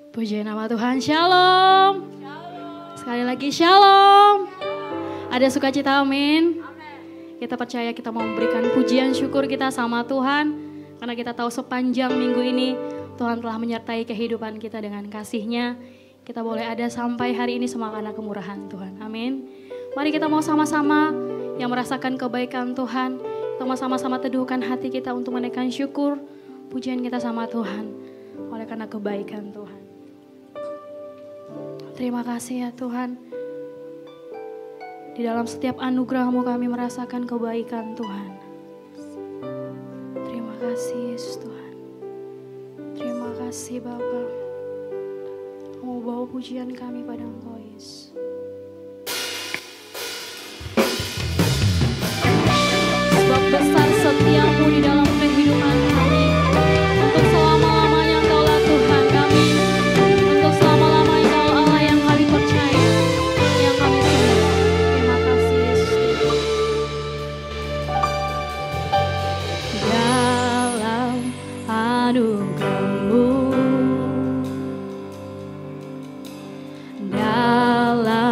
Puji nama Tuhan, shalom. Sekali lagi shalom. Ada sukacita, amin. Kita percaya kita mau memberikan pujian syukur kita sama Tuhan. Karena kita tahu sepanjang minggu ini Tuhan telah menyertai kehidupan kita dengan kasih-Nya. Kita boleh ada sampai hari ini semua karena kemurahan Tuhan, amin. Mari kita mau sama-sama yang merasakan kebaikan Tuhan. Kita mau sama-sama teduhkan hati kita untuk menaikkan syukur, pujian kita sama Tuhan. Oleh karena kebaikan Tuhan. Terima kasih ya Tuhan. Di dalam setiap anugerah-Mu kami merasakan kebaikan Tuhan. Terima kasih Yesus Tuhan. Terima kasih Bapa. Kamu bawa pujian kami pada Engkau Yesus. Sebab besar setiamu di dalam kehidupan kami. Untuk selama-lamanya Engkaulah Tuhan kami. Untuk selama-lamanya Engkau Allah yang kami percaya, yang kami sembah. Terima kasih Yesus. Dalam anugerah-Mu, dalam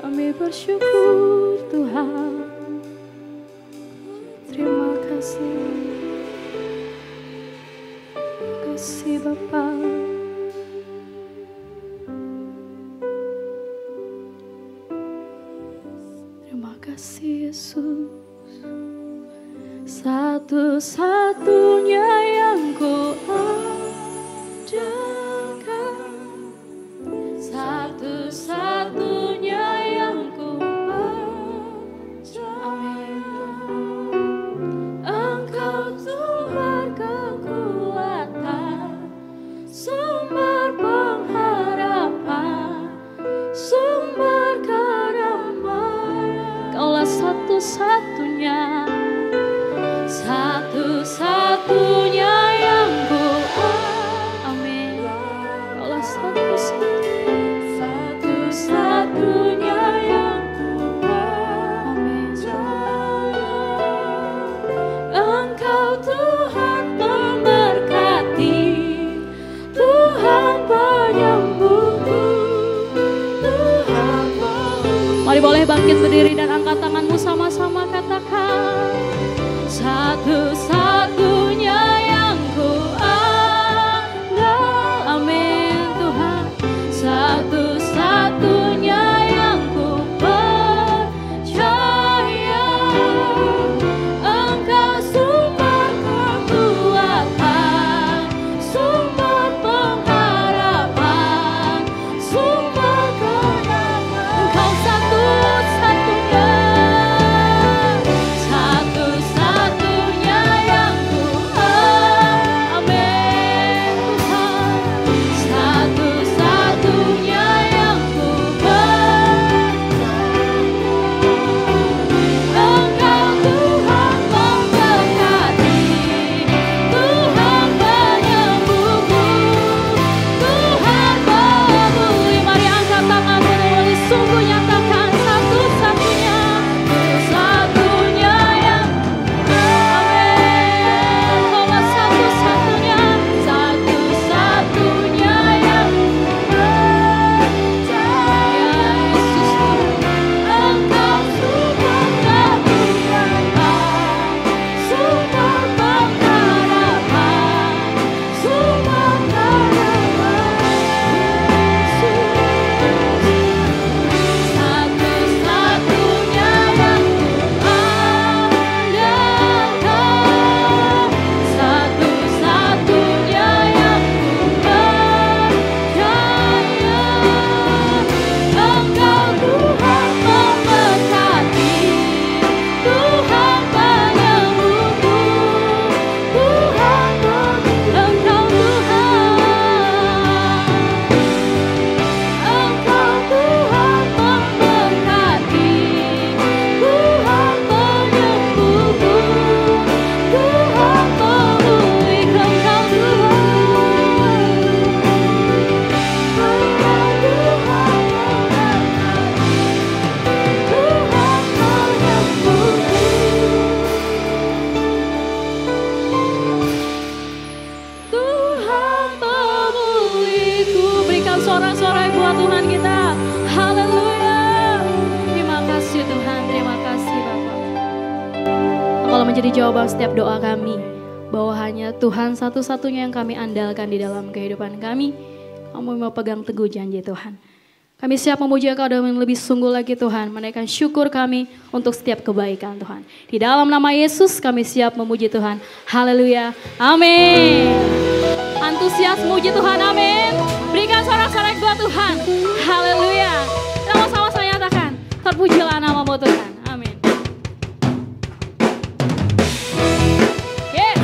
Kami bersyukur Tuhan. Terima kasih. Terima kasih Bapa. Terima kasih Yesus. Satu-satunya yang ku andalkan, satu-satunya yang ku percaya. Engkau Tuhan kekuatan, sumber pengharapan, sumber kedamaian. Kaulah satu-satunya, satu-satunya yang ku amin. Kaulah satu-satunya yang ku amin. Engkau Tuhan memberkati, Tuhan penyembuhku, Tuhan penyembuhku. Mari boleh bangkit berdiri dan angkat tanganmu sama-sama katakan. Satu-satunya yang ku andal, amin Tuhan. Satu-satunya yang ku percaya. Engkau sumber kekuatan, sumber pengharapan, sumber kedamaian. Engkau satu-satunya, satu-satunya yang ku amin Tuhan. Satu-satunya yang ku percaya. Engkau Tuhan memberkati, Tuhan penyembuhku, Tuhan pemulih. Mari angkat tanganmu dan sungguh nyatakan satu-satunya, satu-satunya yang amin. Kaulah satu-satunya, satu-satunya yang percaya. Yesus Engkau sumber kekuatan, sumber pengharapan, sumber kedamaian. Satu-satunya yang ku andalkan, satu-satunya yang ku percaya. Engkau Tuhan memberkati, Tuhan penyembuhku, Tuhan Engkau Tuhan memberkati, Tuhan penyembuhku, Tuhan pemulih. Engkau Tuhan pemulihku. Berikan sorak-sorai buat Tuhan kita. Haleluya. Terima kasih Tuhan, terima kasih Bapak. Kalau menjadi jawaban setiap doa kami, bahwa hanya Tuhan satu-satunya yang kami andalkan di dalam kehidupan kami. Kamu mau pegang teguh janji Tuhan. Kami siap memuji Engkau dan lebih sungguh lagi Tuhan, menaikkan syukur kami untuk setiap kebaikan Tuhan. Di dalam nama Yesus kami siap memuji Tuhan. Haleluya. Amin. Antusias memuji Tuhan, amin. Berikan sorak-sorai buat Tuhan. Haleluya. Kita mau sama-sama nyatakan, terpujilah namamu Tuhan. Amin. Yes.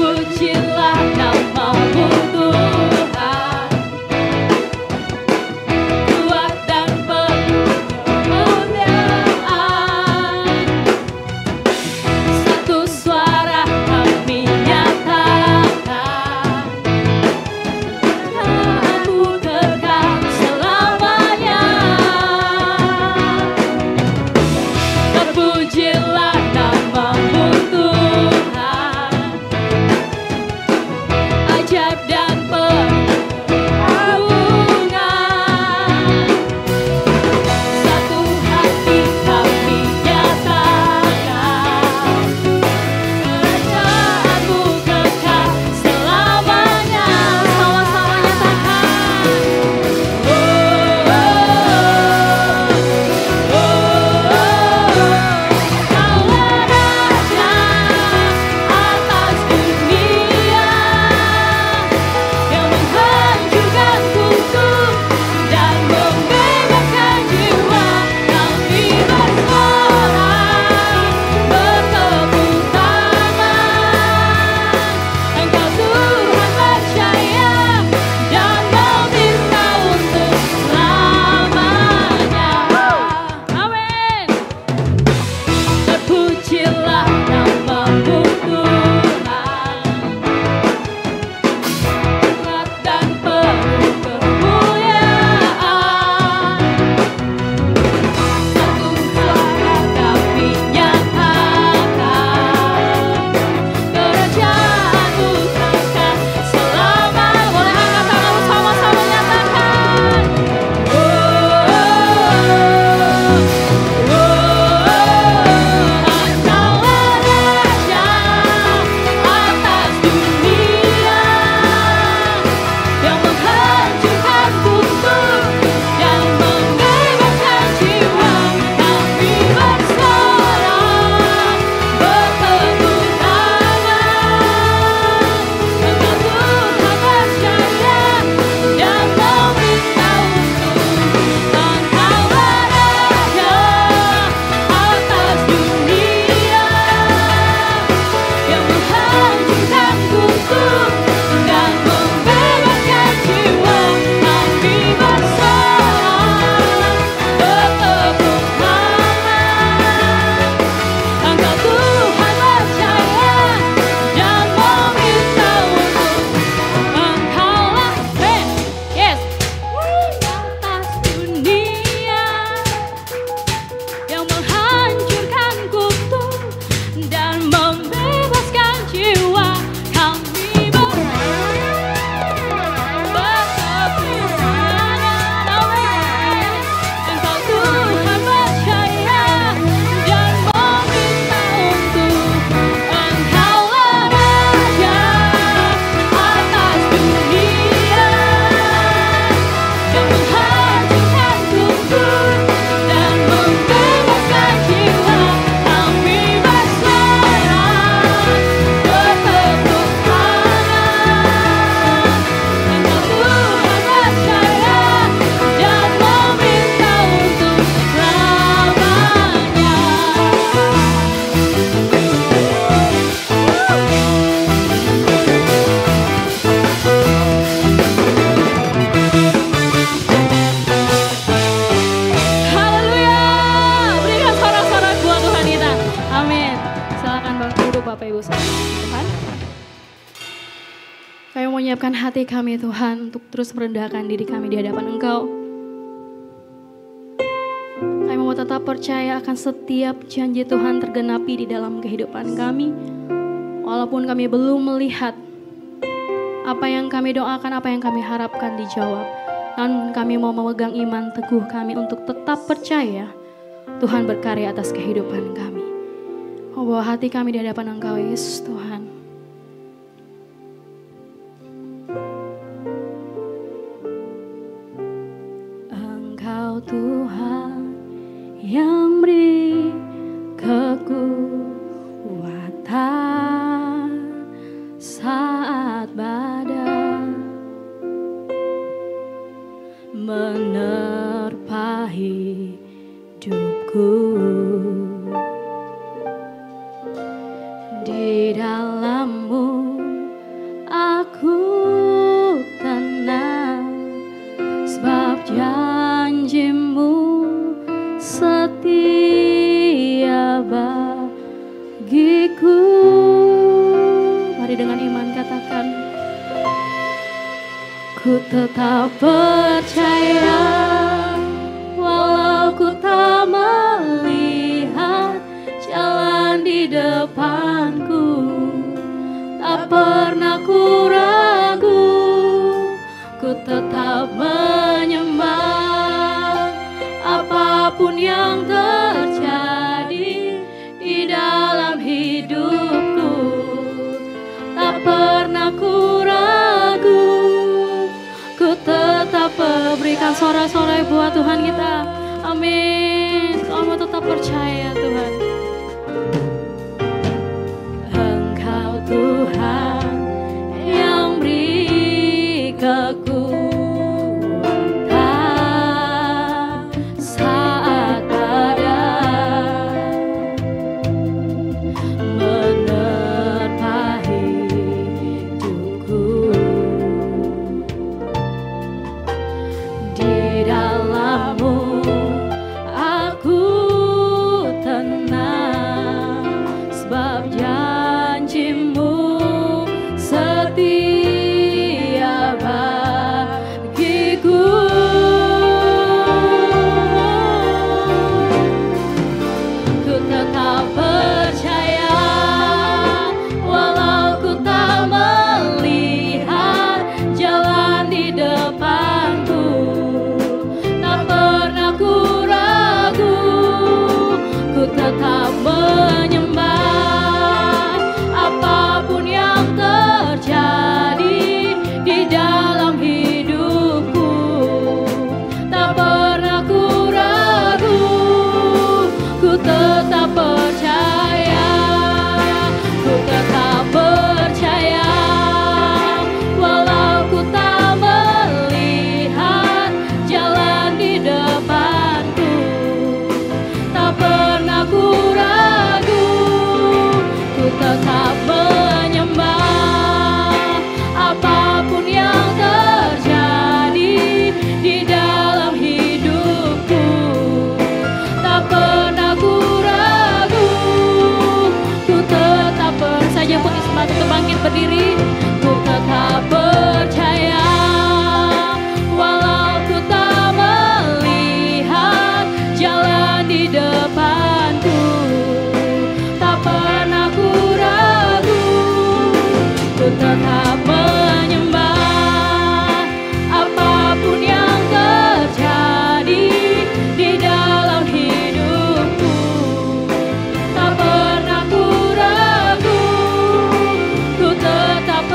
Pujilah namamu Tuhan, kuat dan penuh kemuliaan. Satu suara duduk Bapak Ibu Saudara Tuhan. Kami mau menyiapkan hati kami Tuhan untuk terus merendahkan diri kami di hadapan Engkau. Kami mau tetap percaya akan setiap janji Tuhan tergenapi di dalam kehidupan kami. Walaupun kami belum melihat apa yang kami doakan, apa yang kami harapkan dijawab. Namun kami mau memegang iman teguh kami untuk tetap percaya Tuhan berkarya atas kehidupan kami. Oh, bawa hati kami di hadapan Engkau, Yesus Tuhan. Engkau Tuhan yang beri kekuatan saat badai menerpa hidupku. Di dalam-Mu aku tenang, sebab janji-Mu setia bagiku. Mari dengan iman katakan, ku tetap percaya walau ku tak melihat jalan di depanku, tak pernah ku ragu, ku tetap menyembah apapun yang terjadi di dalam hidupku, tak pernah ku ragu, ku tetap berikan sorak-sorai buat Tuhan kita. Amin. Kamu tetap percaya Tuhan. Engkau Tuhan yang beri kekuatan saat badai menerpa hidupku. Di dalam-Mu aku tenang, sebab janji-Mu setia bagiku. Ku tetap percaya walau ku tak melihat jalan di depanku, tak pernah ku ragu, ku tetap menyembah apapun yang terjadi di dalam hidupku, tak pernah ku ragu, ku tetap percaya, ku tetap percaya walau ku tak melihat jalan di depanku, tak pernah ku ragu, ku tetap menyembah apapun yang terjadi di dalam hidupku, tak pernah ku ragu, ku tetap saja putih sepatu terbangkit berdiri. Ku tetap percaya walau ku tak melihat jalan di depanku, tak pernah ku ragu, ku tetap menyembah apapun yang terjadi di dalam hidupku, tak pernah ku ragu, ku tetap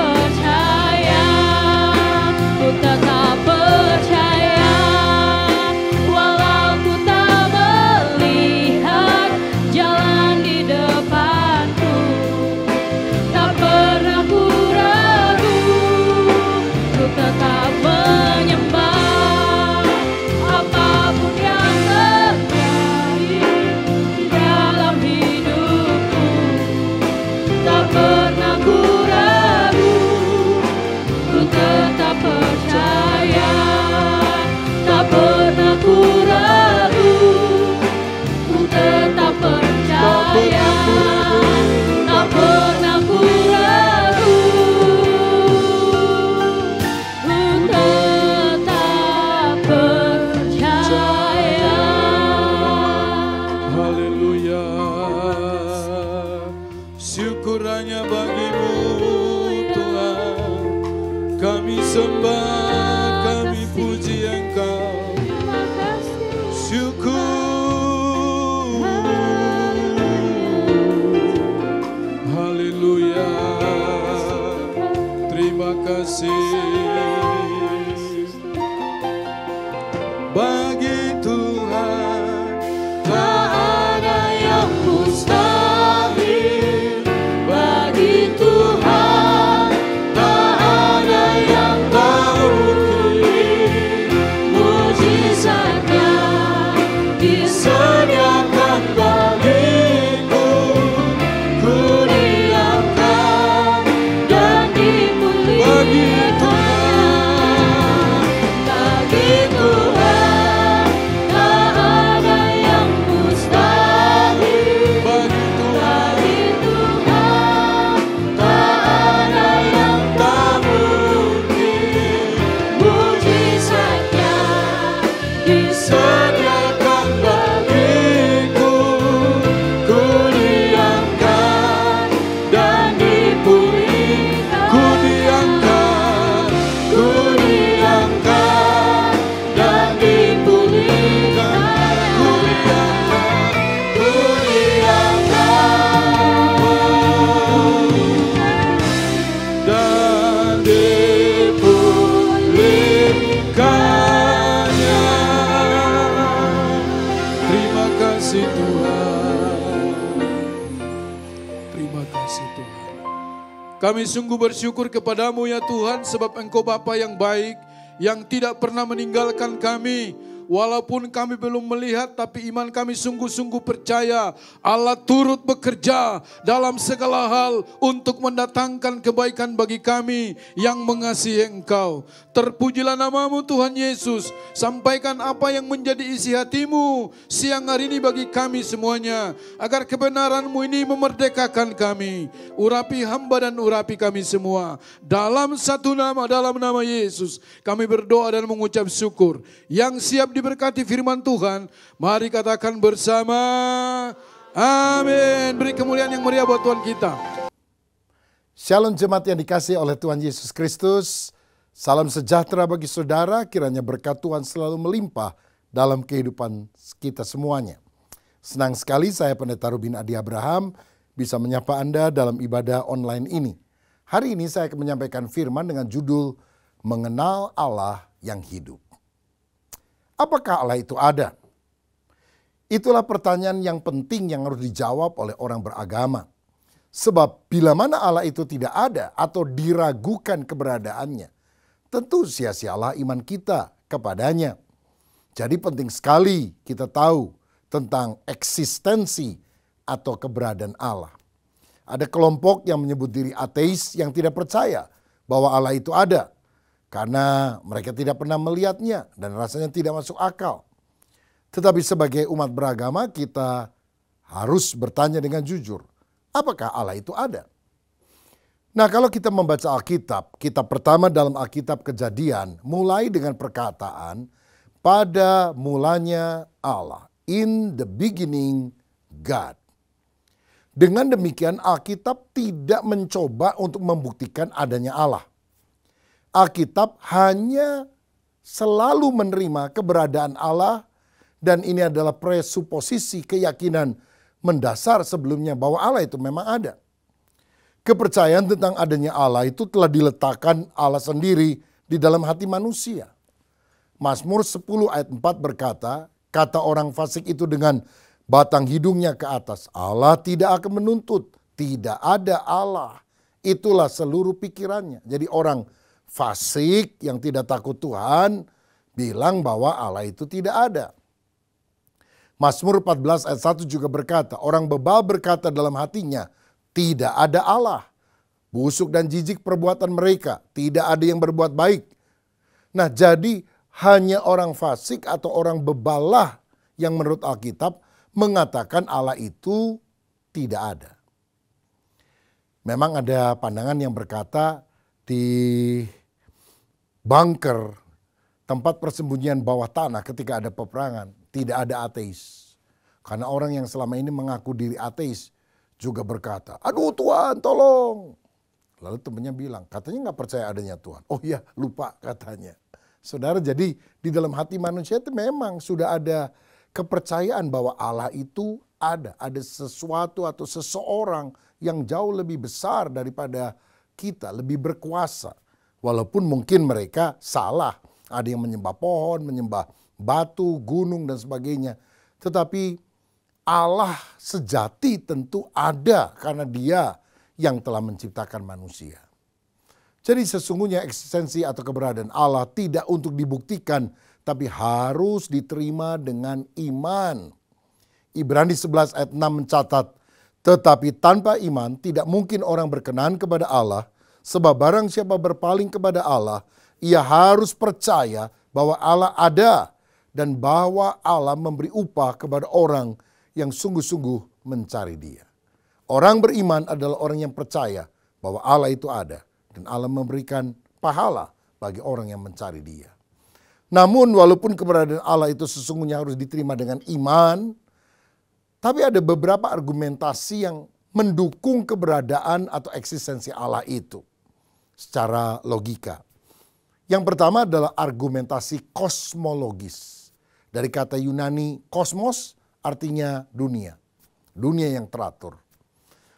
syukur hanya bagimu Tuhan. Kami sembah, kami puji Engkau. Syukur. Haleluya. Terima kasih. Bagi Tuhan tak ada yang mustahil. Bagi Tuhan tak ada yang tak mungkin. Mujizatnya disediakan bagiku. Ku diangkat dan dimuliakan. Bagi Tuhan, bagi Tuhan kami sungguh bersyukur kepadamu ya Tuhan, sebab Engkau Bapa yang baik, yang tidak pernah meninggalkan kami. Walaupun kami belum melihat, tapi iman kami sungguh-sungguh percaya Allah turut bekerja dalam segala hal untuk mendatangkan kebaikan bagi kami yang mengasihi Engkau. Terpujilah namamu Tuhan Yesus. Sampaikan apa yang menjadi isi hatimu siang hari ini bagi kami semuanya, agar kebenaranmu ini memerdekakan kami. Urapi hamba dan urapi kami semua. Dalam satu nama, dalam nama Yesus, kami berdoa dan mengucap syukur. Yang siap diberkati firman Tuhan, mari katakan bersama, amin. Beri kemuliaan yang meriah buat Tuhan kita. Shalom jemaat yang dikasihi oleh Tuhan Yesus Kristus. Salam sejahtera bagi saudara, kiranya berkat Tuhan selalu melimpah dalam kehidupan kita semuanya. Senang sekali saya Pendeta Rubin Adi Abraham bisa menyapa Anda dalam ibadah online ini. Hari ini saya akan menyampaikan firman dengan judul Mengenal Allah yang Hidup. Apakah Allah itu ada? Itulah pertanyaan yang penting yang harus dijawab oleh orang beragama. Sebab bila mana Allah itu tidak ada atau diragukan keberadaannya, tentu sia-sialah iman kita kepadanya. Jadi penting sekali kita tahu tentang eksistensi atau keberadaan Allah. Ada kelompok yang menyebut diri ateis yang tidak percaya bahwa Allah itu ada. Karena mereka tidak pernah melihatnya dan rasanya tidak masuk akal. Tetapi sebagai umat beragama kita harus bertanya dengan jujur, apakah Allah itu ada? Nah, kalau kita membaca Alkitab, kitab pertama dalam Alkitab Kejadian mulai dengan perkataan pada mulanya Allah. In the beginning God. Dengan demikian Alkitab tidak mencoba untuk membuktikan adanya Allah. Alkitab hanya selalu menerima keberadaan Allah dan ini adalah presuposisi keyakinan mendasar sebelumnya bahwa Allah itu memang ada. Kepercayaan tentang adanya Allah itu telah diletakkan Allah sendiri di dalam hati manusia. Mazmur 10 ayat 4 berkata, kata orang fasik itu dengan batang hidungnya ke atas, Allah tidak akan menuntut, tidak ada Allah. Itulah seluruh pikirannya. Jadi orang fasik yang tidak takut Tuhan bilang bahwa Allah itu tidak ada. Mazmur 14 ayat 1 juga berkata, orang bebal berkata dalam hatinya, tidak ada Allah. Busuk dan jijik perbuatan mereka, tidak ada yang berbuat baik. Nah, jadi hanya orang fasik atau orang bebalah yang menurut Alkitab mengatakan Allah itu tidak ada. Memang ada pandangan yang berkata di bunker, tempat persembunyian bawah tanah ketika ada peperangan, tidak ada ateis. Karena orang yang selama ini mengaku diri ateis juga berkata, aduh Tuhan tolong. Lalu temannya bilang, katanya nggak percaya adanya Tuhan. Oh iya, lupa katanya. Saudara, jadi di dalam hati manusia itu memang sudah ada kepercayaan bahwa Allah itu ada. Ada sesuatu atau seseorang yang jauh lebih besar daripada kita, lebih berkuasa. Walaupun mungkin mereka salah. Ada yang menyembah pohon, menyembah batu, gunung dan sebagainya. Tetapi Allah sejati tentu ada karena Dia yang telah menciptakan manusia. Jadi sesungguhnya eksistensi atau keberadaan Allah tidak untuk dibuktikan, tapi harus diterima dengan iman. Ibrani 11 ayat 6 mencatat, tetapi tanpa iman tidak mungkin orang berkenan kepada Allah, sebab barang siapa berpaling kepada Allah, ia harus percaya bahwa Allah ada dan bahwa Allah memberi upah kepada orang yang sungguh-sungguh mencari Dia. Orang beriman adalah orang yang percaya bahwa Allah itu ada dan Allah memberikan pahala bagi orang yang mencari Dia. Namun walaupun keberadaan Allah itu sesungguhnya harus diterima dengan iman, tapi ada beberapa argumentasi yang mendukung keberadaan atau eksistensi Allah itu secara logika. Yang pertama adalah argumentasi kosmologis. Dari kata Yunani kosmos artinya dunia. Dunia yang teratur.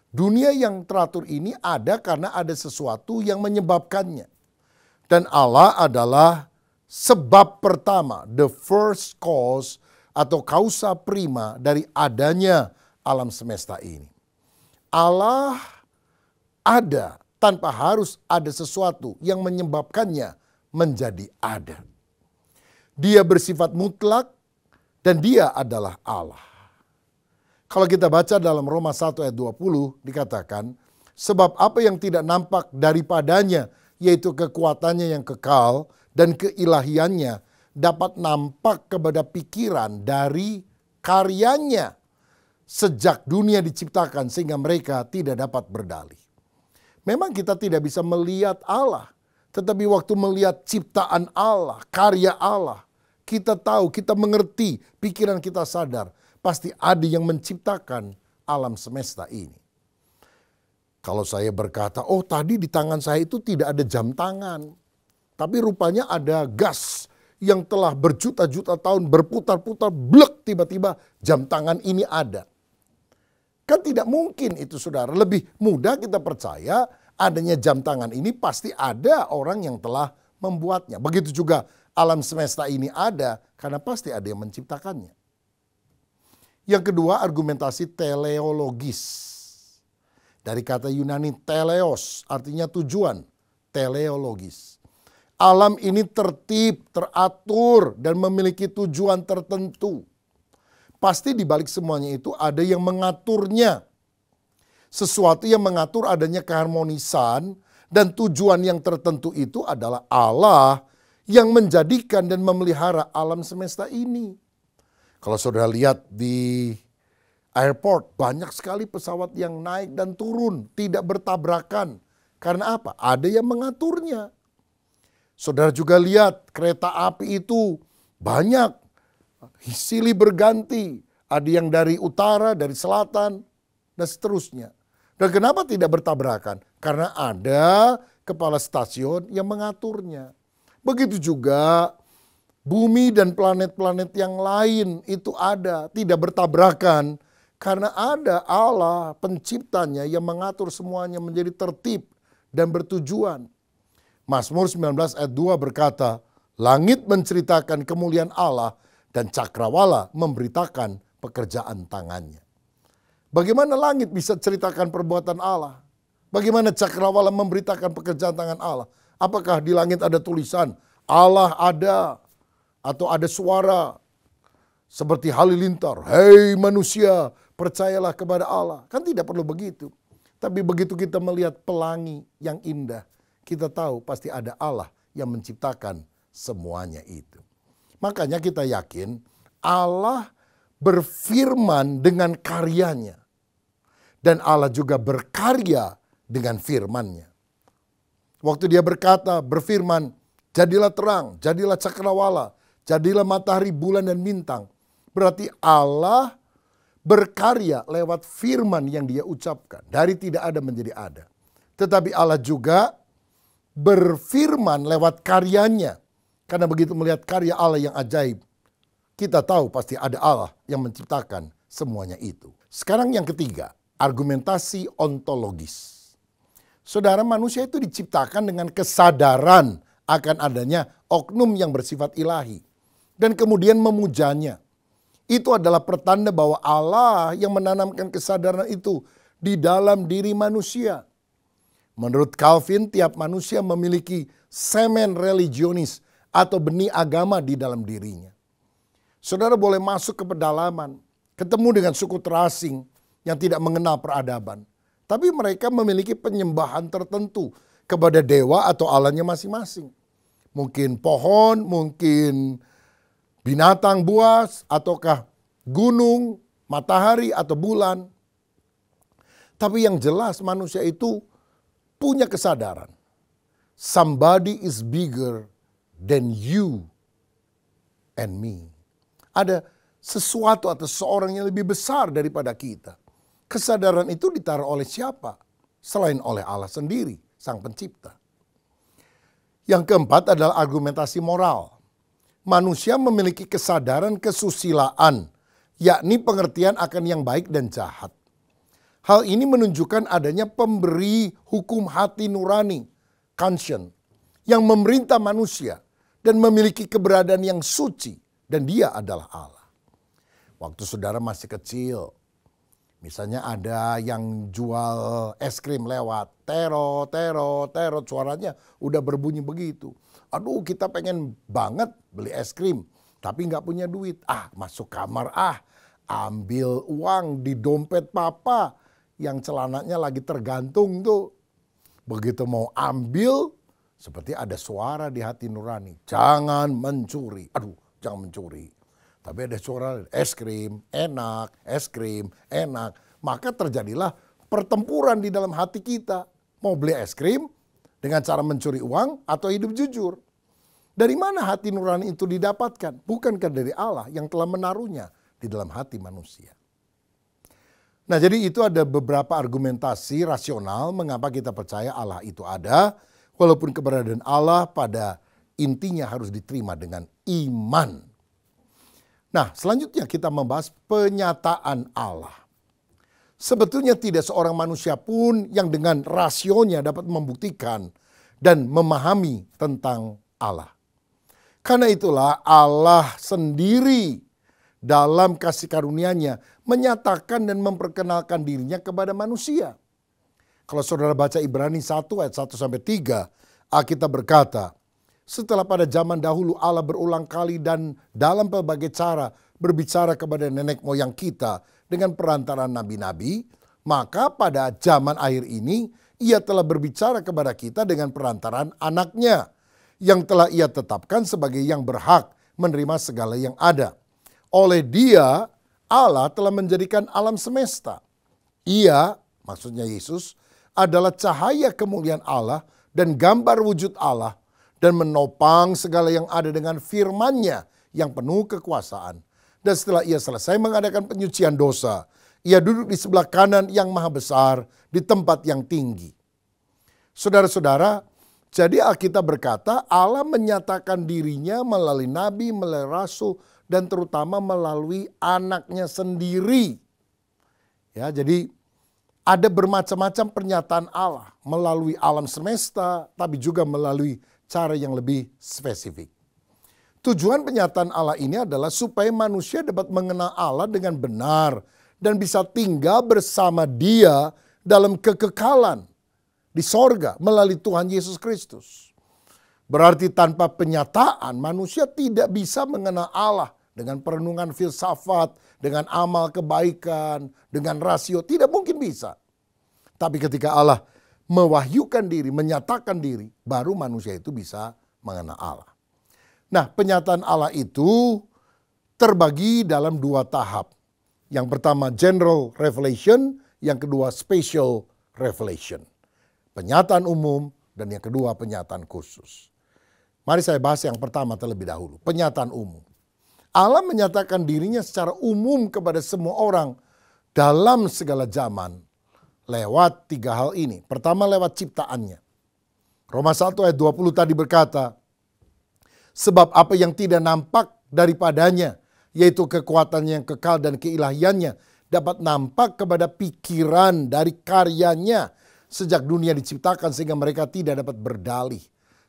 Dunia yang teratur ini ada karena ada sesuatu yang menyebabkannya. Dan Allah adalah sebab pertama, the first cause atau causa prima dari adanya alam semesta ini. Allah ada tanpa harus ada sesuatu yang menyebabkannya menjadi ada. Dia bersifat mutlak dan Dia adalah Allah. Kalau kita baca dalam Roma 1 ayat 20 dikatakan, sebab apa yang tidak nampak daripadanya, yaitu kekuatannya yang kekal dan keilahiannya, dapat nampak kepada pikiran dari karyanya sejak dunia diciptakan sehingga mereka tidak dapat berdalih. Memang kita tidak bisa melihat Allah, tetapi waktu melihat ciptaan Allah, karya Allah, kita tahu, kita mengerti, pikiran kita sadar, pasti ada yang menciptakan alam semesta ini. Kalau saya berkata, oh tadi di tangan saya itu tidak ada jam tangan. Tapi rupanya ada gas yang telah berjuta-juta tahun berputar-putar, blek tiba-tiba jam tangan ini ada. Kan tidak mungkin itu saudara. Lebih mudah kita percaya adanya jam tangan ini pasti ada orang yang telah membuatnya. Begitu juga alam semesta ini ada karena pasti ada yang menciptakannya. Yang kedua, argumentasi teleologis. Dari kata Yunani teleos, artinya tujuan, teleologis. Alam ini tertib, teratur, dan memiliki tujuan tertentu. Pasti di balik semuanya itu ada yang mengaturnya. Sesuatu yang mengatur adanya keharmonisan, dan tujuan yang tertentu itu adalah Allah yang menjadikan dan memelihara alam semesta ini. Kalau saudara lihat di airport, banyak sekali pesawat yang naik dan turun, tidak bertabrakan. Karena apa? Ada yang mengaturnya. Saudara juga lihat kereta api itu banyak, silih berganti. Ada yang dari utara, dari selatan, dan seterusnya. Dan kenapa tidak bertabrakan? Karena ada kepala stasiun yang mengaturnya. Begitu juga bumi dan planet-planet yang lain itu ada, tidak bertabrakan. Karena ada Allah penciptanya yang mengatur semuanya menjadi tertib dan bertujuan. Mazmur 19 ayat 2 berkata, langit menceritakan kemuliaan Allah dan cakrawala memberitakan pekerjaan tangannya. Bagaimana langit bisa ceritakan perbuatan Allah? Bagaimana cakrawala memberitakan pekerjaan tangan Allah? Apakah di langit ada tulisan, Allah ada? Atau ada suara seperti halilintar, hei manusia percayalah kepada Allah. Kan tidak perlu begitu. Tapi begitu kita melihat pelangi yang indah, kita tahu pasti ada Allah yang menciptakan semuanya itu. Makanya kita yakin Allah berfirman dengan karyanya. Dan Allah juga berkarya dengan firman-Nya. Waktu Dia berkata, berfirman, jadilah terang, jadilah cakrawala, jadilah matahari, bulan, dan bintang. Berarti Allah berkarya lewat firman yang dia ucapkan. Dari tidak ada menjadi ada. Tetapi Allah juga berfirman lewat karyanya. Karena begitu melihat karya Allah yang ajaib, kita tahu pasti ada Allah yang menciptakan semuanya itu. Sekarang yang ketiga, argumentasi ontologis. Saudara, manusia itu diciptakan dengan kesadaran akan adanya oknum yang bersifat ilahi. Dan kemudian memujanya. Itu adalah pertanda bahwa Allah yang menanamkan kesadaran itu di dalam diri manusia. Menurut Calvin, tiap manusia memiliki semen religionis atau benih agama di dalam dirinya. Saudara boleh masuk ke pedalaman, ketemu dengan suku terasing yang tidak mengenal peradaban. Tapi mereka memiliki penyembahan tertentu kepada dewa atau allahnya masing-masing. Mungkin pohon, mungkin binatang buas, ataukah gunung, matahari atau bulan. Tapi yang jelas manusia itu punya kesadaran. Somebody is bigger than you and me. Ada sesuatu atau seseorang yang lebih besar daripada kita. Kesadaran itu ditaruh oleh siapa? Selain oleh Allah sendiri, Sang Pencipta. Yang keempat adalah argumentasi moral. Manusia memiliki kesadaran kesusilaan, yakni pengertian akan yang baik dan jahat. Hal ini menunjukkan adanya pemberi hukum hati nurani, conscience, yang memerintah manusia dan memiliki keberadaan yang suci, dan dia adalah Allah. Waktu saudara masih kecil, misalnya ada yang jual es krim lewat, terot, suaranya udah berbunyi begitu. Aduh, kita pengen banget beli es krim, tapi nggak punya duit. Masuk kamar, ambil uang di dompet papa yang celananya lagi tergantung tuh. Begitu mau ambil, seperti ada suara di hati nurani, jangan mencuri. Aduh, jangan mencuri. Tapi ada suara, es krim enak, es krim enak. Maka terjadilah pertempuran di dalam hati kita. Mau beli es krim dengan cara mencuri uang atau hidup jujur. Dari mana hati nurani itu didapatkan? Bukankah dari Allah yang telah menaruhnya di dalam hati manusia? Nah, jadi itu ada beberapa argumentasi rasional mengapa kita percaya Allah itu ada. Walaupun keberadaan Allah pada intinya harus diterima dengan iman. Nah, selanjutnya kita membahas penyataan Allah. Sebetulnya tidak seorang manusia pun yang dengan rasionya dapat membuktikan dan memahami tentang Allah. Karena itulah Allah sendiri dalam kasih karunia-Nya menyatakan dan memperkenalkan dirinya kepada manusia. Kalau saudara baca Ibrani 1 ayat 1-3, Alkitab berkata, setelah pada zaman dahulu Allah berulang kali dan dalam pelbagai cara berbicara kepada nenek moyang kita dengan perantaraan nabi-nabi, maka pada zaman akhir ini Ia telah berbicara kepada kita dengan perantaraan anaknya, yang telah Ia tetapkan sebagai yang berhak menerima segala yang ada. Oleh Dia, Allah telah menjadikan alam semesta. Ia, maksudnya Yesus, adalah cahaya kemuliaan Allah dan gambar wujud Allah, dan menopang segala yang ada dengan firman-Nya yang penuh kekuasaan. Dan setelah Ia selesai mengadakan penyucian dosa, Ia duduk di sebelah kanan yang maha besar di tempat yang tinggi. Saudara-saudara, jadi Alkitab berkata Allah menyatakan dirinya melalui nabi, melalui rasul, dan terutama melalui anaknya sendiri. Ya, jadi ada bermacam-macam pernyataan Allah melalui alam semesta, tapi juga melalui cara yang lebih spesifik. Tujuan pernyataan Allah ini adalah supaya manusia dapat mengenal Allah dengan benar dan bisa tinggal bersama Dia dalam kekekalan di sorga melalui Tuhan Yesus Kristus. Berarti tanpa penyataan manusia tidak bisa mengenal Allah dengan perenungan filsafat, dengan amal kebaikan, dengan rasio, tidak mungkin bisa. Tapi ketika Allah mewahyukan diri, menyatakan diri, baru manusia itu bisa mengenal Allah. Nah, penyataan Allah itu terbagi dalam dua tahap. Yang pertama general revelation, yang kedua special revelation. Penyataan umum dan yang kedua penyataan khusus. Mari saya bahas yang pertama terlebih dahulu, penyataan umum. Allah menyatakan dirinya secara umum kepada semua orang dalam segala zaman lewat 3 hal ini. Pertama lewat ciptaannya. Roma 1 ayat 20 tadi berkata, sebab apa yang tidak nampak daripadanya, yaitu kekuatannya yang kekal dan keilahiannya, dapat nampak kepada pikiran dari karyanya sejak dunia diciptakan sehingga mereka tidak dapat berdalih.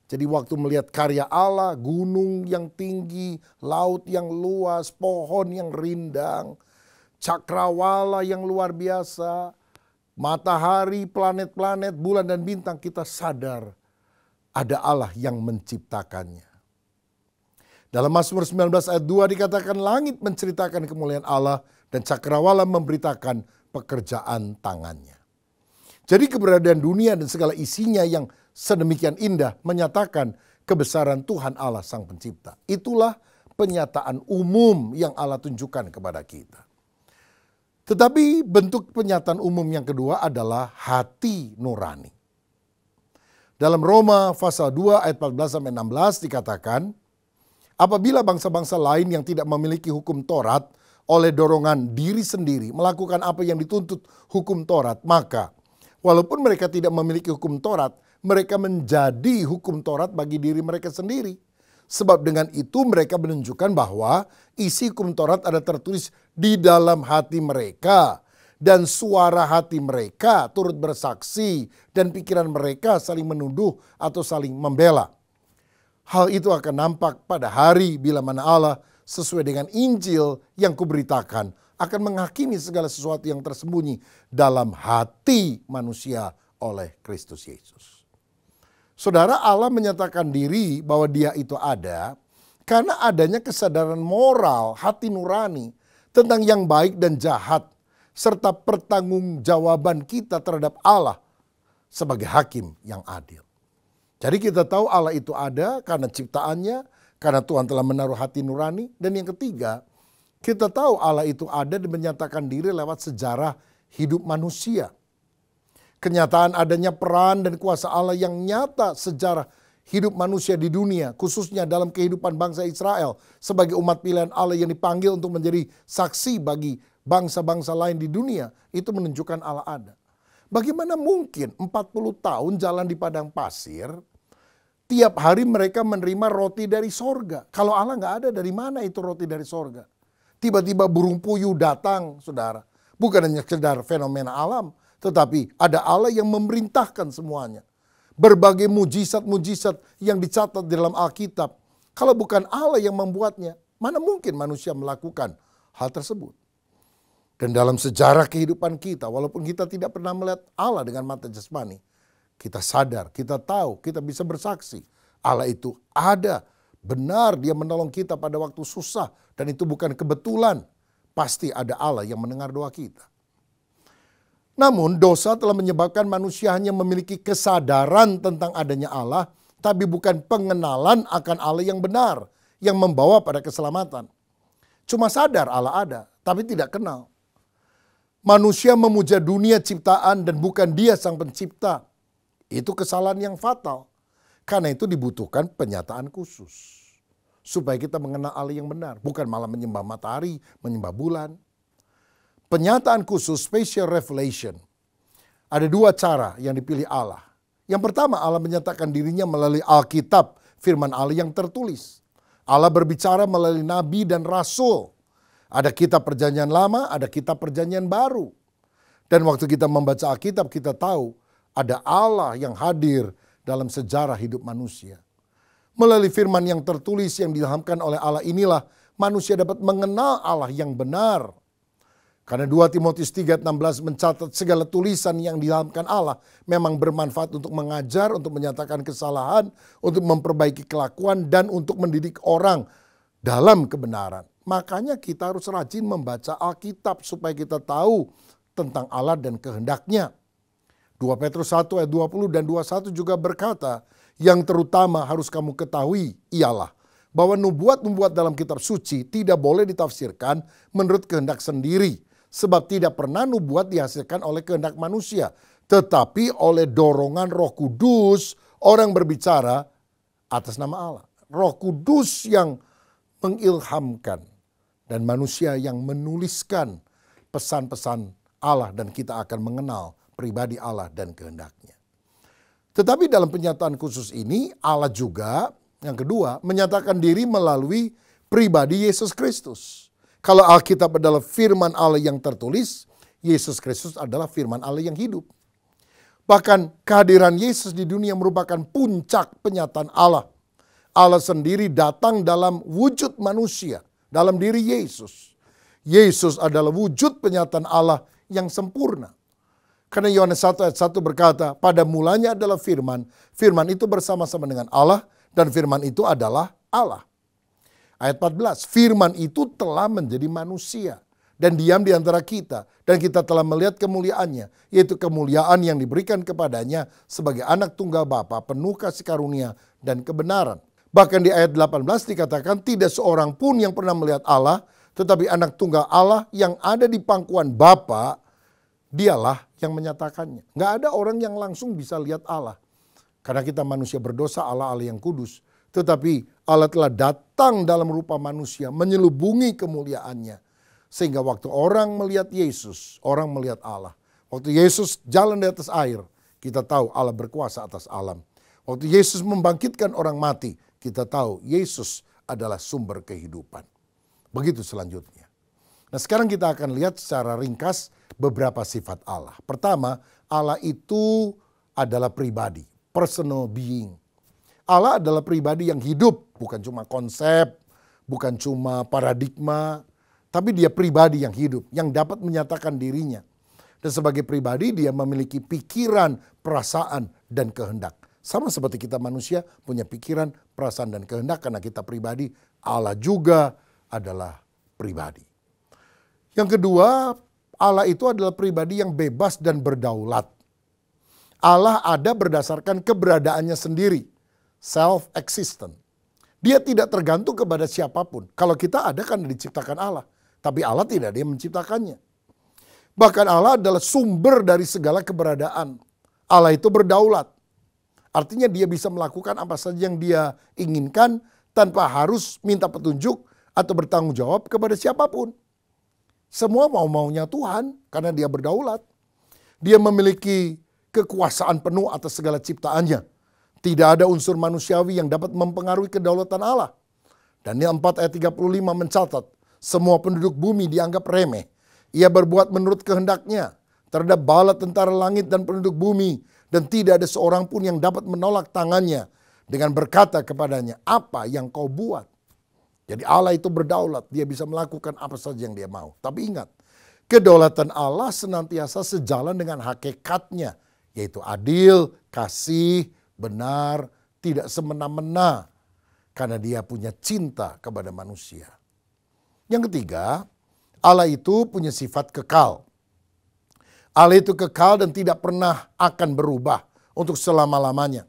Jadi waktu melihat karya Allah, gunung yang tinggi, laut yang luas, pohon yang rindang, cakrawala yang luar biasa, matahari, planet-planet, bulan dan bintang, kita sadar ada Allah yang menciptakannya. Dalam Mazmur 19 ayat 2 dikatakan langit menceritakan kemuliaan Allah dan cakrawala memberitakan pekerjaan tangannya. Jadi keberadaan dunia dan segala isinya yang sedemikian indah menyatakan kebesaran Tuhan Allah Sang Pencipta. Itulah penyataan umum yang Allah tunjukkan kepada kita. Tetapi bentuk penyataan umum yang kedua adalah hati nurani. Dalam Roma pasal 2 ayat 14-16 dikatakan, apabila bangsa-bangsa lain yang tidak memiliki hukum Taurat oleh dorongan diri sendiri melakukan apa yang dituntut hukum Taurat, maka walaupun mereka tidak memiliki hukum Taurat, mereka menjadi hukum Taurat bagi diri mereka sendiri. Sebab dengan itu mereka menunjukkan bahwa isi hukum Taurat ada tertulis di dalam hati mereka. Dan suara hati mereka turut bersaksi dan pikiran mereka saling menuduh atau saling membela. Hal itu akan nampak pada hari bila mana Allah sesuai dengan Injil yang kuberitakan akan menghakimi segala sesuatu yang tersembunyi dalam hati manusia oleh Kristus Yesus. Saudara, Allah menyatakan diri bahwa Dia itu ada karena adanya kesadaran moral, hati nurani tentang yang baik dan jahat, serta pertanggungjawaban kita terhadap Allah sebagai hakim yang adil. Jadi kita tahu Allah itu ada karena ciptaannya, karena Tuhan telah menaruh hati nurani. Dan yang ketiga, kita tahu Allah itu ada dan menyatakan diri lewat sejarah hidup manusia. Kenyataan adanya peran dan kuasa Allah yang nyata sejarah hidup manusia di dunia, khususnya dalam kehidupan bangsa Israel sebagai umat pilihan Allah yang dipanggil untuk menjadi saksi bagi bangsa-bangsa lain di dunia, itu menunjukkan Allah ada. Bagaimana mungkin 40 tahun jalan di padang pasir, tiap hari mereka menerima roti dari sorga. Kalau Allah nggak ada, dari mana itu roti dari sorga? Tiba-tiba burung puyuh datang, saudara. Bukan hanya sekedar fenomena alam, tetapi ada Allah yang memerintahkan semuanya. Berbagai mujizat-mujizat yang dicatat di dalam Alkitab. Kalau bukan Allah yang membuatnya, mana mungkin manusia melakukan hal tersebut? Dan dalam sejarah kehidupan kita, walaupun kita tidak pernah melihat Allah dengan mata jasmani, kita sadar, kita tahu, kita bisa bersaksi. Allah itu ada, benar Dia menolong kita pada waktu susah. Dan itu bukan kebetulan, pasti ada Allah yang mendengar doa kita. Namun dosa telah menyebabkan manusia hanya memiliki kesadaran tentang adanya Allah, tapi bukan pengenalan akan Allah yang benar, yang membawa pada keselamatan. Cuma sadar Allah ada, tapi tidak kenal. Manusia memuja dunia ciptaan dan bukan Dia Sang Pencipta. Itu kesalahan yang fatal. Karena itu dibutuhkan penyataan khusus. Supaya kita mengenal Allah yang benar. Bukan malah menyembah matahari, menyembah bulan. Penyataan khusus, special revelation. Ada 2 cara yang dipilih Allah. Yang pertama, Allah menyatakan dirinya melalui Alkitab, firman Allah yang tertulis. Allah berbicara melalui nabi dan rasul. Ada kitab perjanjian lama, ada kitab perjanjian baru. Dan waktu kita membaca Alkitab, kita tahu ada Allah yang hadir dalam sejarah hidup manusia. Melalui firman yang tertulis yang diilhamkan oleh Allah inilah manusia dapat mengenal Allah yang benar. Karena 2 Timotius 3:16 mencatat segala tulisan yang diilhamkan Allah memang bermanfaat untuk mengajar, untuk menyatakan kesalahan, untuk memperbaiki kelakuan, dan untuk mendidik orang dalam kebenaran. Makanya kita harus rajin membaca Alkitab supaya kita tahu tentang Allah dan kehendaknya. 2 Petrus 1 ayat 20 dan 21 juga berkata, yang terutama harus kamu ketahui ialah bahwa nubuat-nubuat dalam kitab suci tidak boleh ditafsirkan menurut kehendak sendiri. Sebab tidak pernah nubuat dihasilkan oleh kehendak manusia. Tetapi oleh dorongan Roh Kudus orang berbicara atas nama Allah. Roh Kudus yang mengilhamkan dan manusia yang menuliskan pesan-pesan Allah dan kita akan mengenal pribadi Allah dan kehendaknya. Tetapi dalam penyataan khusus ini Allah juga yang kedua menyatakan diri melalui pribadi Yesus Kristus. Kalau Alkitab adalah firman Allah yang tertulis, Yesus Kristus adalah firman Allah yang hidup. Bahkan kehadiran Yesus di dunia merupakan puncak penyataan Allah. Allah sendiri datang dalam wujud manusia, dalam diri Yesus. Yesus adalah wujud penyataan Allah yang sempurna. Karena Yohanes 1 ayat 1 berkata, pada mulanya adalah firman, firman itu bersama-sama dengan Allah, dan firman itu adalah Allah. Ayat 14, firman itu telah menjadi manusia dan diam di antara kita, dan kita telah melihat kemuliaannya, yaitu kemuliaan yang diberikan kepadanya sebagai anak tunggal Bapa, penuh kasih karunia dan kebenaran. Bahkan di ayat 18 dikatakan tidak seorang pun yang pernah melihat Allah, tetapi anak tunggal Allah yang ada di pangkuan Bapa, dialah yang menyatakannya. Nggak ada orang yang langsung bisa lihat Allah. Karena kita manusia berdosa, Allah yang kudus. Tetapi Allah telah datang dalam rupa manusia, menyelubungi kemuliaannya. Sehingga waktu orang melihat Yesus, orang melihat Allah. Waktu Yesus jalan di atas air, kita tahu Allah berkuasa atas alam. Waktu Yesus membangkitkan orang mati, kita tahu Yesus adalah sumber kehidupan. Begitu selanjutnya. Nah sekarang kita akan lihat secara ringkas beberapa sifat Allah. Pertama, Allah itu adalah pribadi, personal being. Allah adalah pribadi yang hidup, bukan cuma konsep, bukan cuma paradigma, tapi dia pribadi yang hidup, yang dapat menyatakan dirinya. Dan sebagai pribadi dia memiliki pikiran, perasaan, dan kehendak. Sama seperti kita manusia punya pikiran, perasaan, dan kehendak karena kita pribadi. Allah juga adalah pribadi. Yang kedua, Allah itu adalah pribadi yang bebas dan berdaulat. Allah ada berdasarkan keberadaannya sendiri, self-existent. Dia tidak tergantung kepada siapapun. Kalau kita ada kan diciptakan Allah. Tapi Allah tidak, dia menciptakannya. Bahkan Allah adalah sumber dari segala keberadaan. Allah itu berdaulat. Artinya dia bisa melakukan apa saja yang dia inginkan tanpa harus minta petunjuk atau bertanggung jawab kepada siapapun. Semua mau-maunya Tuhan karena dia berdaulat. Dia memiliki kekuasaan penuh atas segala ciptaannya. Tidak ada unsur manusiawi yang dapat mempengaruhi kedaulatan Allah. Daniel 4 ayat 35 mencatat, semua penduduk bumi dianggap remeh. Ia berbuat menurut kehendaknya terhadap bala tentara langit dan penduduk bumi. Dan tidak ada seorang pun yang dapat menolak tangannya dengan berkata kepadanya, apa yang kau buat? Jadi Allah itu berdaulat, dia bisa melakukan apa saja yang dia mau. Tapi ingat, kedaulatan Allah senantiasa sejalan dengan hakikatnya, yaitu adil, kasih, benar, tidak semena-mena, karena dia punya cinta kepada manusia. Yang ketiga, Allah itu punya sifat kekal. Allah itu kekal dan tidak pernah akan berubah untuk selama-lamanya.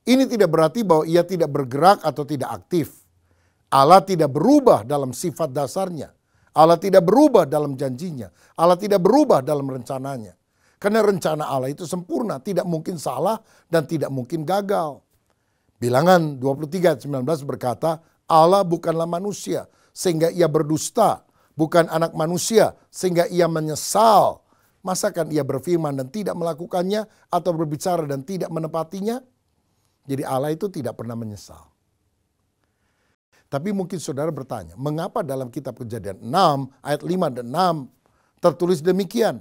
Ini tidak berarti bahwa ia tidak bergerak atau tidak aktif. Allah tidak berubah dalam sifat dasarnya. Allah tidak berubah dalam janjinya. Allah tidak berubah dalam rencananya. Karena rencana Allah itu sempurna, tidak mungkin salah dan tidak mungkin gagal. Bilangan 23:19 berkata, Allah bukanlah manusia sehingga ia berdusta, bukan anak manusia sehingga ia menyesal. Masakan ia berfirman dan tidak melakukannya atau berbicara dan tidak menepatinya? Jadi Allah itu tidak pernah menyesal. Tapi mungkin saudara bertanya, mengapa dalam kitab Kejadian 6 ayat 5 dan 6 tertulis demikian?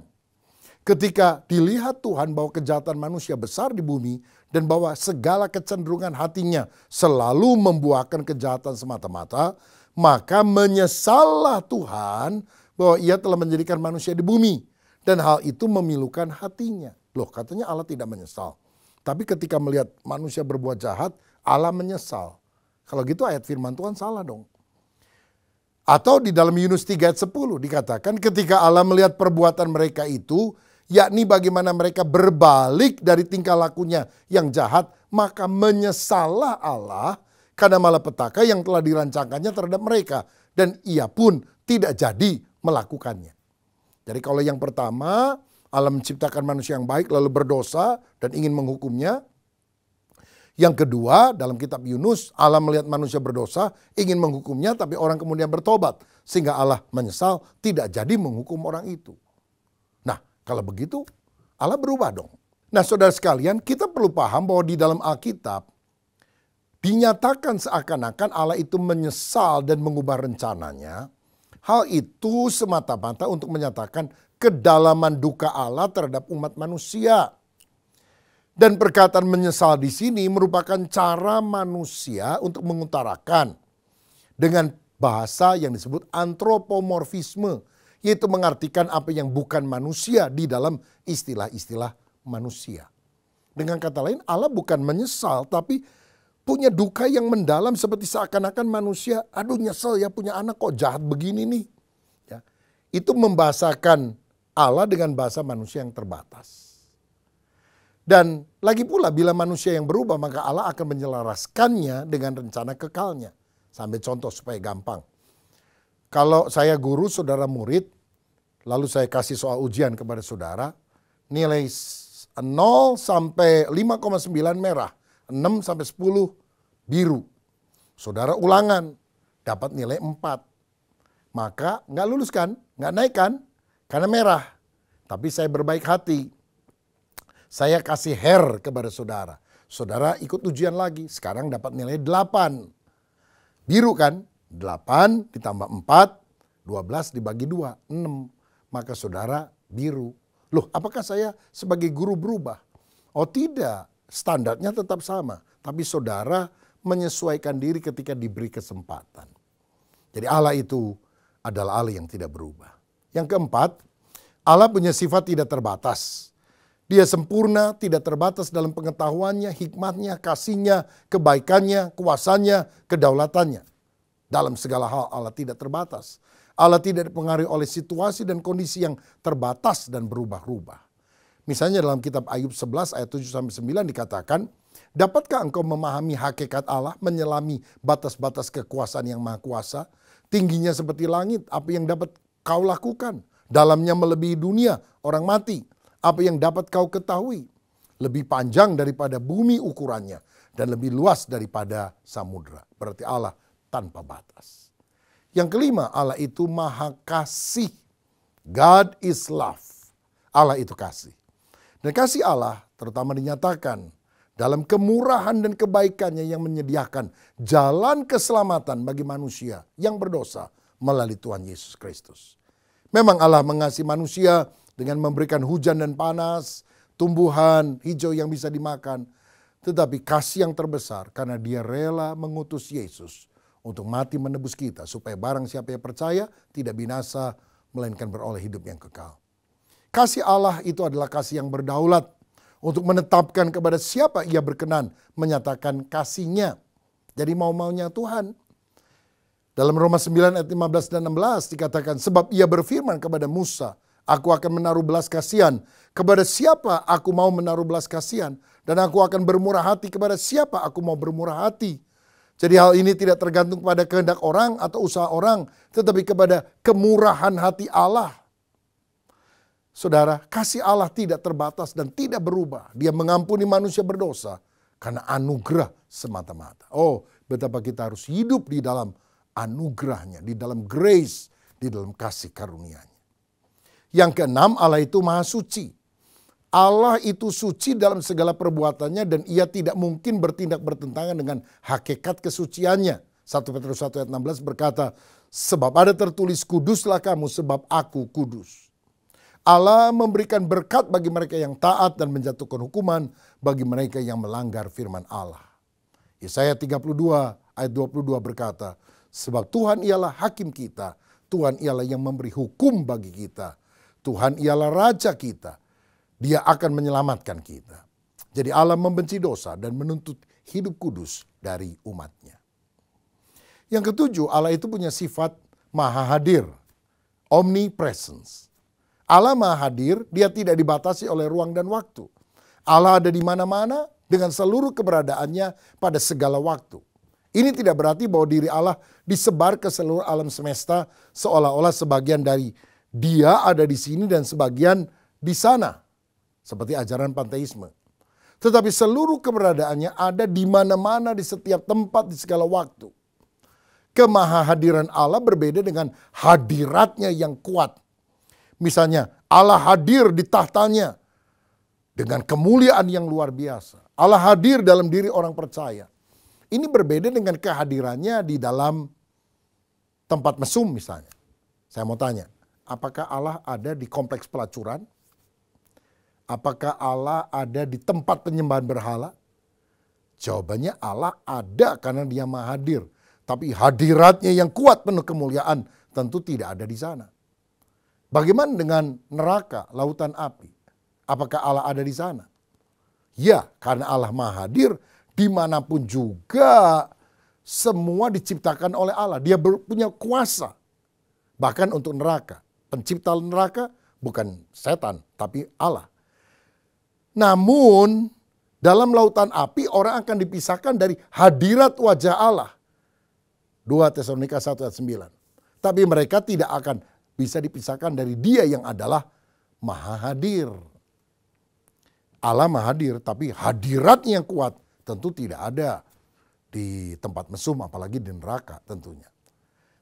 Ketika dilihat Tuhan bahwa kejahatan manusia besar di bumi dan bahwa segala kecenderungan hatinya selalu membuahkan kejahatan semata-mata, maka menyesallah Tuhan bahwa ia telah menjadikan manusia di bumi. Dan hal itu memilukan hatinya. Loh, katanya Allah tidak menyesal. Tapi ketika melihat manusia berbuat jahat, Allah menyesal. Kalau gitu ayat firman Tuhan salah dong. Atau di dalam Yunus 3 ayat 10 dikatakan ketika Allah melihat perbuatan mereka itu, yakni bagaimana mereka berbalik dari tingkah lakunya yang jahat, maka menyesallah Allah karena malapetaka yang telah dirancangkannya terhadap mereka. Dan ia pun tidak jadi melakukannya. Jadi kalau yang pertama, Allah menciptakan manusia yang baik lalu berdosa dan ingin menghukumnya. Yang kedua, dalam kitab Yunus, Allah melihat manusia berdosa, ingin menghukumnya, tapi orang kemudian bertobat. Sehingga Allah menyesal, tidak jadi menghukum orang itu. Nah, Kalau begitu Allah berubah dong. Nah saudara sekalian, kita perlu paham bahwa di dalam Alkitab dinyatakan seakan-akan Allah itu menyesal dan mengubah rencananya. Hal itu semata-mata untuk menyatakan kedalaman duka Allah terhadap umat manusia. Dan perkataan menyesal di sini merupakan cara manusia untuk mengutarakan dengan bahasa yang disebut antropomorfisme, yaitu mengartikan apa yang bukan manusia di dalam istilah-istilah manusia. Dengan kata lain, Allah bukan menyesal tapi punya duka yang mendalam seperti seakan-akan manusia, aduh nyesel ya punya anak kok jahat begini nih. Ya, itu membahasakan Allah dengan bahasa manusia yang terbatas. Dan lagi pula bila manusia yang berubah maka Allah akan menyelaraskannya dengan rencana kekalnya. Sampai contoh supaya gampang. Kalau saya guru, saudara murid, lalu saya kasih soal ujian kepada saudara, nilai 0 sampai 5,9 merah. 6 sampai 10 biru. Saudara ulangan, dapat nilai 4. Maka nggak lulus kan? Nggak naik kan? Karena merah. Tapi saya berbaik hati. Saya kasih hair kepada saudara. Saudara ikut ujian lagi. Sekarang dapat nilai 8. Biru kan? 8 ditambah 4, 12 dibagi 2, 6. Maka saudara biru. Loh, apakah saya sebagai guru berubah? Oh tidak. Standarnya tetap sama, tapi saudara menyesuaikan diri ketika diberi kesempatan. Jadi Allah itu adalah Allah yang tidak berubah. Yang keempat, Allah punya sifat tidak terbatas. Dia sempurna, tidak terbatas dalam pengetahuannya, hikmatnya, kasihnya, kebaikannya, kuasanya, kedaulatannya. Dalam segala hal Allah tidak terbatas. Allah tidak dipengaruhi oleh situasi dan kondisi yang terbatas dan berubah-ubah. Misalnya dalam kitab Ayub 11 ayat 7-9 dikatakan, dapatkah engkau memahami hakikat Allah, menyelami batas-batas kekuasaan yang maha kuasa, tingginya seperti langit, apa yang dapat kau lakukan, dalamnya melebihi dunia, orang mati, apa yang dapat kau ketahui, lebih panjang daripada bumi ukurannya, dan lebih luas daripada samudra. Berarti Allah tanpa batas. Yang kelima, Allah itu maha kasih. God is love. Allah itu kasih. Dan kasih Allah terutama dinyatakan dalam kemurahan dan kebaikannya yang menyediakan jalan keselamatan bagi manusia yang berdosa melalui Tuhan Yesus Kristus. Memang Allah mengasihi manusia dengan memberikan hujan dan panas, tumbuhan hijau yang bisa dimakan. Tetapi kasih yang terbesar karena dia rela mengutus Yesus untuk mati menebus kita supaya barang siapa yang percaya tidak binasa melainkan beroleh hidup yang kekal. Kasih Allah itu adalah kasih yang berdaulat untuk menetapkan kepada siapa ia berkenan menyatakan kasihnya. Jadi mau-maunya Tuhan. Dalam Roma 9 ayat 15 dan 16 dikatakan, sebab ia berfirman kepada Musa, aku akan menaruh belas kasihan kepada siapa aku mau menaruh belas kasihan, dan aku akan bermurah hati kepada siapa aku mau bermurah hati. Jadi hal ini tidak tergantung pada kehendak orang atau usaha orang, tetapi kepada kemurahan hati Allah. Saudara, kasih Allah tidak terbatas dan tidak berubah. Dia mengampuni manusia berdosa karena anugerah semata-mata. Oh, betapa kita harus hidup di dalam anugerahnya, di dalam grace, di dalam kasih karunia-Nya. Yang keenam, Allah itu maha suci. Allah itu suci dalam segala perbuatannya dan ia tidak mungkin bertindak bertentangan dengan hakikat kesuciannya. 1 Petrus 1 ayat 16 berkata, sebab ada tertulis kuduslah kamu sebab aku kudus. Allah memberikan berkat bagi mereka yang taat dan menjatuhkan hukuman bagi mereka yang melanggar firman Allah. Yesaya 32 ayat 22 berkata, sebab Tuhan ialah hakim kita, Tuhan ialah yang memberi hukum bagi kita, Tuhan ialah raja kita, dia akan menyelamatkan kita. Jadi Allah membenci dosa dan menuntut hidup kudus dari umatnya. Yang ketujuh, Allah itu punya sifat maha hadir, omnipresence. Allah maha hadir, dia tidak dibatasi oleh ruang dan waktu. Allah ada di mana-mana dengan seluruh keberadaannya pada segala waktu. Ini tidak berarti bahwa diri Allah disebar ke seluruh alam semesta seolah-olah sebagian dari dia ada di sini dan sebagian di sana. Seperti ajaran panteisme. Tetapi seluruh keberadaannya ada di mana-mana di setiap tempat di segala waktu. Kemahahadiran Allah berbeda dengan hadiratnya yang kuat. Misalnya Allah hadir di tahtanya dengan kemuliaan yang luar biasa. Allah hadir dalam diri orang percaya. Ini berbeda dengan kehadirannya di dalam tempat mesum misalnya. Saya mau tanya, apakah Allah ada di kompleks pelacuran? Apakah Allah ada di tempat penyembahan berhala? Jawabannya Allah ada karena dia maha hadir. Tapi hadiratnya yang kuat penuh kemuliaan tentu tidak ada di sana. Bagaimana dengan neraka, lautan api? Apakah Allah ada di sana? Ya, karena Allah maha hadir dimanapun juga semua diciptakan oleh Allah. Dia punya kuasa. Bahkan untuk neraka. Pencipta neraka bukan setan tapi Allah. Namun dalam lautan api orang akan dipisahkan dari hadirat wajah Allah. 2 Tesalonika 1 ayat 9. Tapi mereka tidak akan bisa dipisahkan dari dia yang adalah maha hadir. Allah maha hadir tapi hadiratnya yang kuat tentu tidak ada di tempat mesum apalagi di neraka tentunya.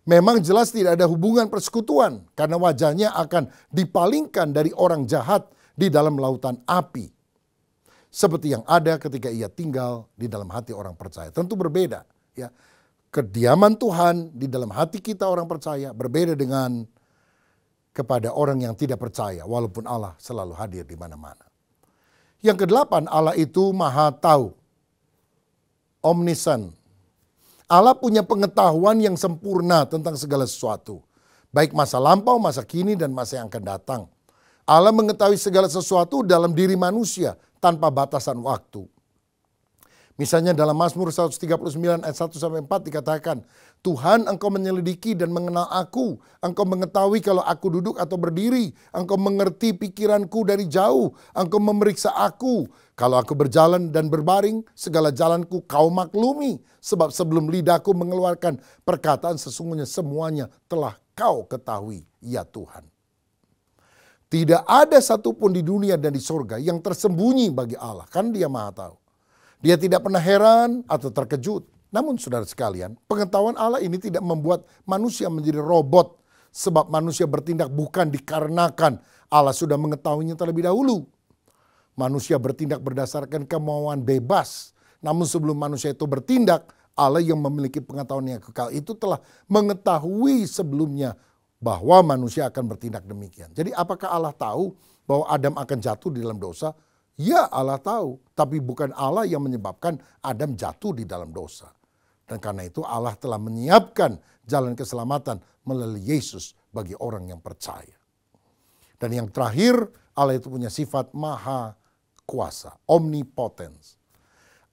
Memang jelas tidak ada hubungan persekutuan karena wajahnya akan dipalingkan dari orang jahat di dalam lautan api. Seperti yang ada ketika ia tinggal di dalam hati orang percaya. Tentu berbeda. Ya. Kediaman Tuhan di dalam hati kita orang percaya berbeda dengan kepada orang yang tidak percaya. Walaupun Allah selalu hadir di mana-mana. Yang kedelapan, Allah itu maha tahu. Omniscient. Allah punya pengetahuan yang sempurna tentang segala sesuatu. Baik masa lampau, masa kini, dan masa yang akan datang. Allah mengetahui segala sesuatu dalam diri manusia tanpa batasan waktu. Misalnya dalam Mazmur 139 ayat 1-4 dikatakan, Tuhan engkau menyelidiki dan mengenal aku. Engkau mengetahui kalau aku duduk atau berdiri. Engkau mengerti pikiranku dari jauh. Engkau memeriksa aku. Kalau aku berjalan dan berbaring, segala jalanku kau maklumi. Sebab sebelum lidahku mengeluarkan perkataan sesungguhnya semuanya telah kau ketahui, ya Tuhan. Tidak ada satupun di dunia dan di surga yang tersembunyi bagi Allah. Kan dia maha tahu. Dia tidak pernah heran atau terkejut. Namun saudara sekalian, pengetahuan Allah ini tidak membuat manusia menjadi robot. Sebab manusia bertindak bukan dikarenakan Allah sudah mengetahuinya terlebih dahulu. Manusia bertindak berdasarkan kemauan bebas. Namun sebelum manusia itu bertindak, Allah yang memiliki pengetahuan yang kekal itu telah mengetahui sebelumnya bahwa manusia akan bertindak demikian. Jadi apakah Allah tahu bahwa Adam akan jatuh di dalam dosa? Ya, Allah tahu, tapi bukan Allah yang menyebabkan Adam jatuh di dalam dosa. Dan karena itu Allah telah menyiapkan jalan keselamatan melalui Yesus bagi orang yang percaya. Dan yang terakhir, Allah itu punya sifat maha kuasa, omnipotence.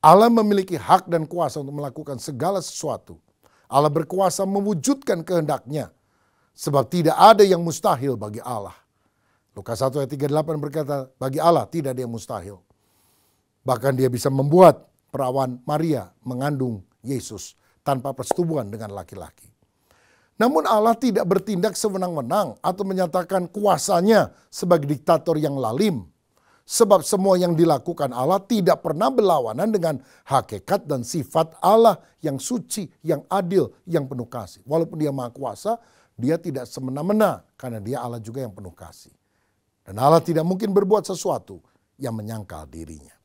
Allah memiliki hak dan kuasa untuk melakukan segala sesuatu. Allah berkuasa mewujudkan kehendaknya. Sebab tidak ada yang mustahil bagi Allah. Lukas 1 ayat 38 berkata, bagi Allah tidak ada yang mustahil. Bahkan dia bisa membuat perawan Maria mengandung Yesus tanpa persetubuhan dengan laki-laki. Namun Allah tidak bertindak sewenang-wenang atau menyatakan kuasanya sebagai diktator yang lalim. Sebab semua yang dilakukan Allah tidak pernah berlawanan dengan hakikat dan sifat Allah yang suci, yang adil, yang penuh kasih. Walaupun dia maha kuasa, dia tidak semena-mena karena dia Allah juga yang penuh kasih. Dan Allah tidak mungkin berbuat sesuatu yang menyangkal dirinya.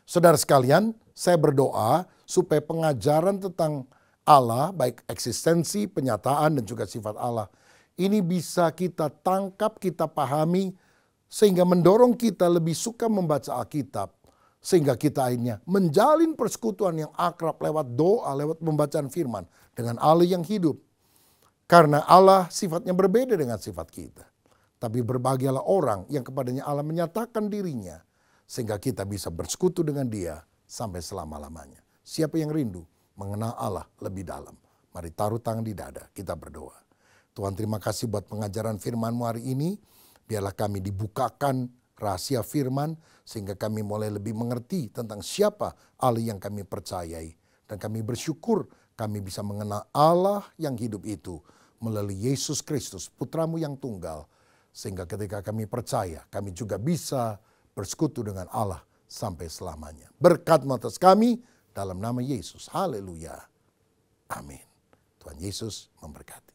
Saudara sekalian, saya berdoa supaya pengajaran tentang Allah, baik eksistensi, penyataan, dan juga sifat Allah, ini bisa kita tangkap, kita pahami, sehingga mendorong kita lebih suka membaca Alkitab. Sehingga kita akhirnya menjalin persekutuan yang akrab lewat doa, lewat pembacaan firman dengan Allah yang hidup. Karena Allah sifatnya berbeda dengan sifat kita. Tapi berbahagialah orang yang kepadanya Allah menyatakan dirinya. Sehingga kita bisa bersekutu dengan dia sampai selama-lamanya. Siapa yang rindu mengenal Allah lebih dalam? Mari taruh tangan di dada, kita berdoa. Tuhan terima kasih buat pengajaran firman-Mu hari ini. Biarlah kami dibukakan rahasia firman. Sehingga kami mulai lebih mengerti tentang siapa Allah yang kami percayai. Dan kami bersyukur kami bisa mengenal Allah yang hidup itu melalui Yesus Kristus, Putra-Mu yang tunggal. Sehingga ketika kami percaya, kami juga bisa bersekutu dengan Allah sampai selamanya. Berkat-Mu atas kami dalam nama Yesus. Haleluya. Amin. Tuhan Yesus memberkati.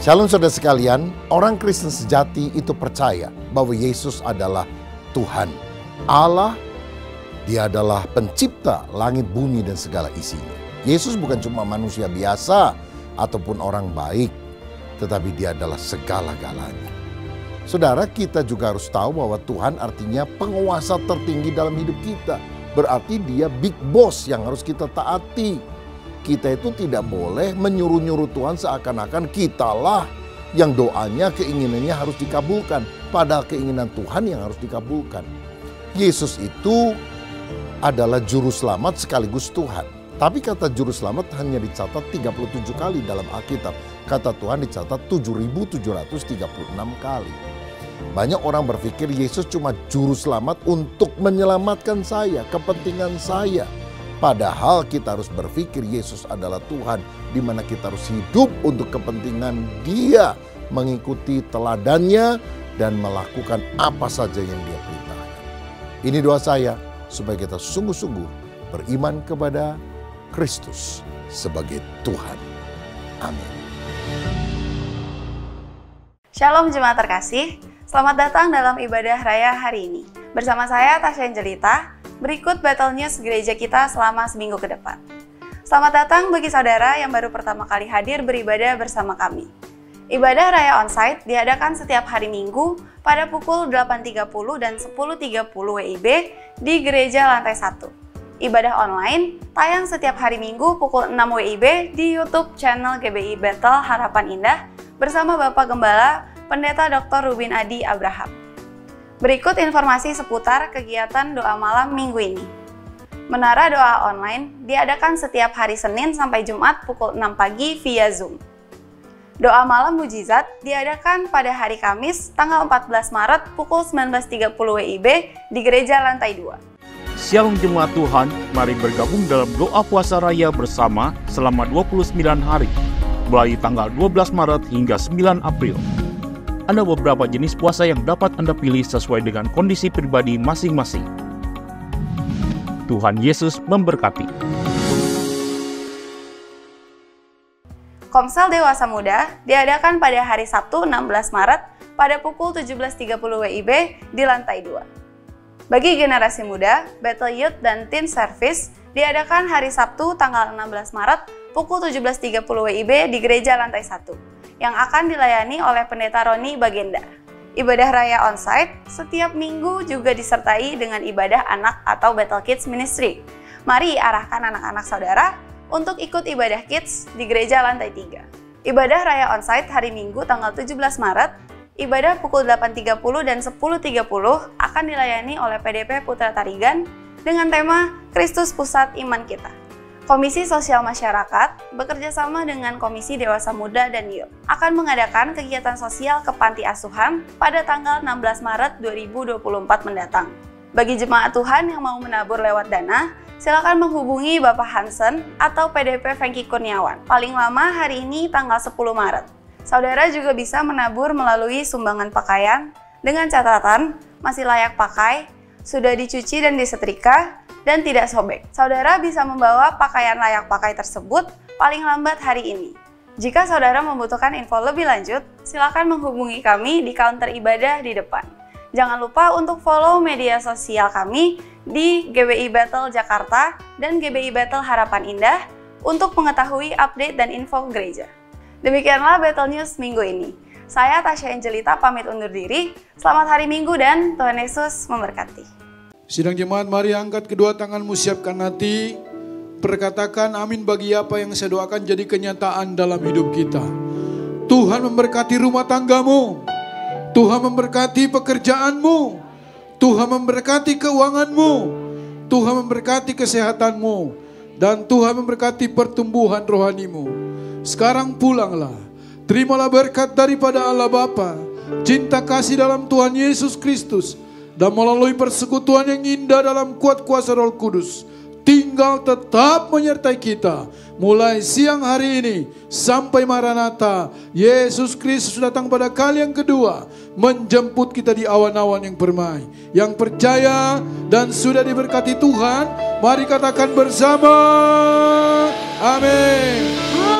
Shalom saudara sekalian, orang Kristen sejati itu percaya bahwa Yesus adalah Tuhan. Allah, Dia adalah pencipta langit, bumi, dan segala isinya. Yesus bukan cuma manusia biasa ataupun orang baik, tetapi Dia adalah segala-galanya. Saudara, kita juga harus tahu bahwa Tuhan artinya penguasa tertinggi dalam hidup kita. Berarti Dia big boss yang harus kita taati. Kita itu tidak boleh menyuruh-nyuruh Tuhan seakan-akan kitalah yang doanya, keinginannya harus dikabulkan. Padahal keinginan Tuhan yang harus dikabulkan. Yesus itu adalah juru selamat sekaligus Tuhan. Tapi kata juru selamat hanya dicatat 37 kali dalam Alkitab. Kata Tuhan dicatat 7.736 kali. Banyak orang berpikir Yesus cuma juru selamat untuk menyelamatkan saya, kepentingan saya. Padahal kita harus berpikir Yesus adalah Tuhan, di mana kita harus hidup untuk kepentingan Dia, mengikuti teladannya dan melakukan apa saja yang Dia perintahkan. Ini doa saya supaya kita sungguh-sungguh beriman kepada Kristus sebagai Tuhan. Amin. Shalom jemaat terkasih, selamat datang dalam ibadah raya hari ini. Bersama saya Tasya Angelita. Berikut Battle News gereja kita selama seminggu ke depan. Selamat datang bagi saudara yang baru pertama kali hadir beribadah bersama kami. Ibadah Raya Onsite diadakan setiap hari Minggu pada pukul 8.30 dan 10.30 WIB di gereja lantai 1. Ibadah online tayang setiap hari Minggu pukul 6 WIB di YouTube channel GBI Battle Harapan Indah bersama Bapak Gembala Pendeta Dr. Rubin Adi Abraham. Berikut informasi seputar kegiatan doa malam minggu ini. Menara doa online diadakan setiap hari Senin sampai Jumat pukul 6 pagi via Zoom. Doa malam mujizat diadakan pada hari Kamis tanggal 14 Maret pukul 19.30 WIB di gereja lantai 2. Shalom jemaat Tuhan, mari bergabung dalam doa puasa raya bersama selama 29 hari, mulai tanggal 12 Maret hingga 9 April. Ada beberapa jenis puasa yang dapat Anda pilih sesuai dengan kondisi pribadi masing-masing. Tuhan Yesus memberkati. Komsel Dewasa Muda diadakan pada hari Sabtu 16 Maret pada pukul 17.30 WIB di lantai 2. Bagi generasi muda, Battle Youth dan Teen Service diadakan hari Sabtu tanggal 16 Maret pukul 17.30 WIB di gereja lantai 1. Yang akan dilayani oleh Pendeta Roni Bagenda. Ibadah Raya Onsite setiap minggu juga disertai dengan ibadah anak atau Battle Kids Ministry. Mari arahkan anak-anak saudara untuk ikut ibadah kids di gereja lantai 3. Ibadah Raya Onsite hari Minggu tanggal 17 Maret, ibadah pukul 8.30 dan 10.30 akan dilayani oleh PDP Putra Tarigan dengan tema Kristus Pusat Iman Kita. Komisi Sosial Masyarakat bekerjasama dengan Komisi Dewasa Muda dan Youth akan mengadakan kegiatan sosial ke panti asuhan pada tanggal 16 Maret 2024 mendatang. Bagi jemaat Tuhan yang mau menabur lewat dana, silakan menghubungi Bapak Hansen atau PDP Fengki Kurniawan. Paling lama hari ini tanggal 10 Maret. Saudara juga bisa menabur melalui sumbangan pakaian dengan catatan masih layak pakai, sudah dicuci dan disetrika, dan tidak sobek. Saudara bisa membawa pakaian layak pakai tersebut paling lambat hari ini. Jika saudara membutuhkan info lebih lanjut, silakan menghubungi kami di counter ibadah di depan. Jangan lupa untuk follow media sosial kami di GBI Battle Jakarta dan GBI Battle Harapan Indah untuk mengetahui update dan info gereja. Demikianlah Battle News minggu ini. Saya Tasya Angelita pamit undur diri. Selamat hari Minggu dan Tuhan Yesus memberkati. Sidang jemaat, mari angkat kedua tanganmu, siapkan hati. Perkatakan amin bagi apa yang saya doakan jadi kenyataan dalam hidup kita. Tuhan memberkati rumah tanggamu. Tuhan memberkati pekerjaanmu. Tuhan memberkati keuanganmu. Tuhan memberkati kesehatanmu. Dan Tuhan memberkati pertumbuhan rohanimu. Sekarang pulanglah. Terimalah berkat daripada Allah Bapa, cinta kasih dalam Tuhan Yesus Kristus, dan melalui persekutuan yang indah dalam kuat kuasa Roh Kudus, tinggal tetap menyertai kita mulai siang hari ini sampai Maranatha. Yesus Kristus datang pada kali yang kedua, menjemput kita di awan-awan yang permai. Yang percaya dan sudah diberkati Tuhan, mari katakan bersama, amin.